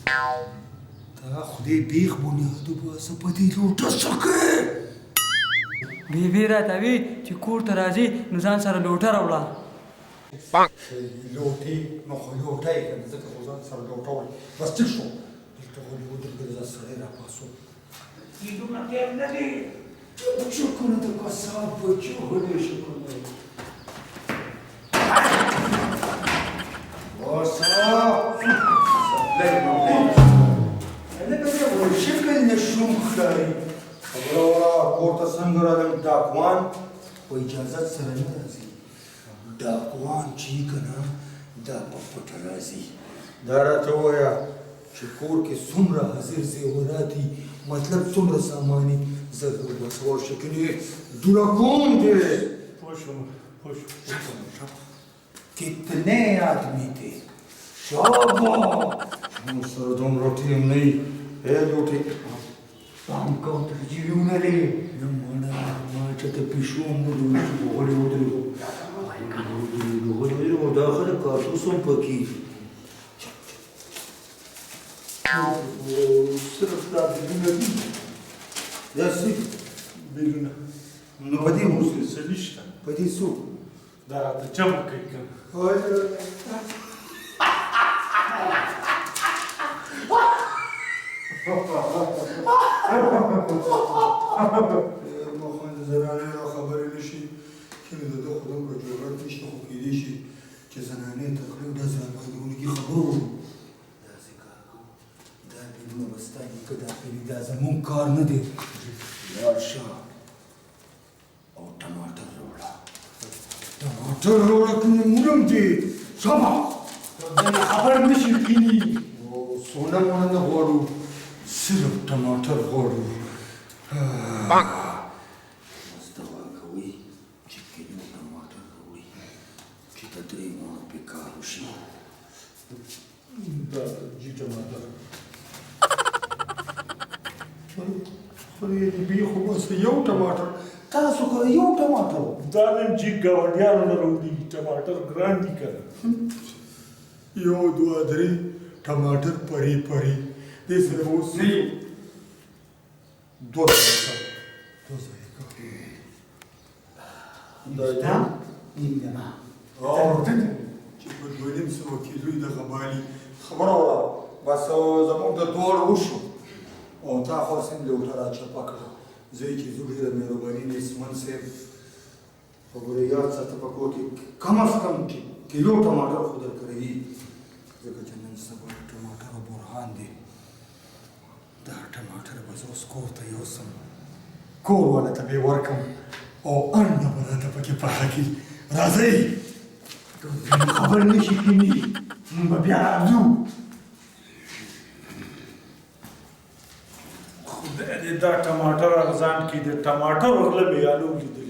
دا خدای بیخ بنیادو باسه په دې لوټه څه کوې بیبي راته وي چې کور ته راځي نو ځان سره لوټه راوړه لوټې نو خو لوټه یې که نه ځکه خو ځان سره لوټه وړي بس ټیک شو دلته غلي ودرېږه دا سړی راپاڅو دومره ټایم نه دی شکرونه د قصاب بچو هلې شکرونه شکل نشوم ښکاري خبره وره کور ته څنګه راغلم ډاکوان په اجازت سره نه راځي ډاکوان چې یي که نه دا په پټه راځي دا راته ووایه چې کور کې څومره حاضر زیورات دي مطلب څومره سامان یي زه بسوار شکنې دوله کوم دی کتنے آدمی تھے شابا سره دومره ټیم نه یي لوټې پام کوه ترجیح ونه لرې نه مړه ما چې ته پیشو مړو غړې ودرېږو دا خلک کارتوس هم پکې صرف دا بیلونه دي داسې بیلونه نو په دې اوس څه نشته په دې څوک دا راته جمع کوي که مخوند زنانې را خبرې نه شي چې د ده خو دومره جرأت نشته خو کیدای شي چې زنانې ته کړو داسې راباندې خبرو داسې کار کوو دا بیلونه به ستا نیکه دا کوي دا زمونږ کار نه دی لاړ شه او ټماټر راوړه ټماټر راوړه که مې مولم دی سمه خبر نه شي کیني سونه مونه نه غواړو صرف ټماټر غواړو بس دوا کوئ چې کیلو ټماټر راوړي چې د 3 مڼو پې کار وشي دا جي ټماټر خدای دې بیخو بس یو ټماټر تاسو کره یو ټماټر دا نن چې ګاونډیانو نه راوړي ټماټر ګران دي که یو دوه درې ټماټر پرې پرې دې سره اوس دوه ځایه دا نیم دانه چې په 200 کیلو یې دغه بالي خبره وره بس زموږ د دواړو وشو او تا خو سم لوټه راچپه کړه زه یې چې زه ډېره مهرباني نسمن صاحب خبره یاد ساته په کور کې کم از کم کیلو ټماټر خو درکړی وي ځکه چې نن سبا ټماټرو برهان دی دا ټماټر به زه اوس کور ته یوسم کور والا ته به یې ورکړم او انډه به راته پکې پخه کړي راځئ خبر نه شي کیني موږ به بیا راځو خدای دې دا ټماټر ارزان کړي د ټماټر غله مې یالو لیدل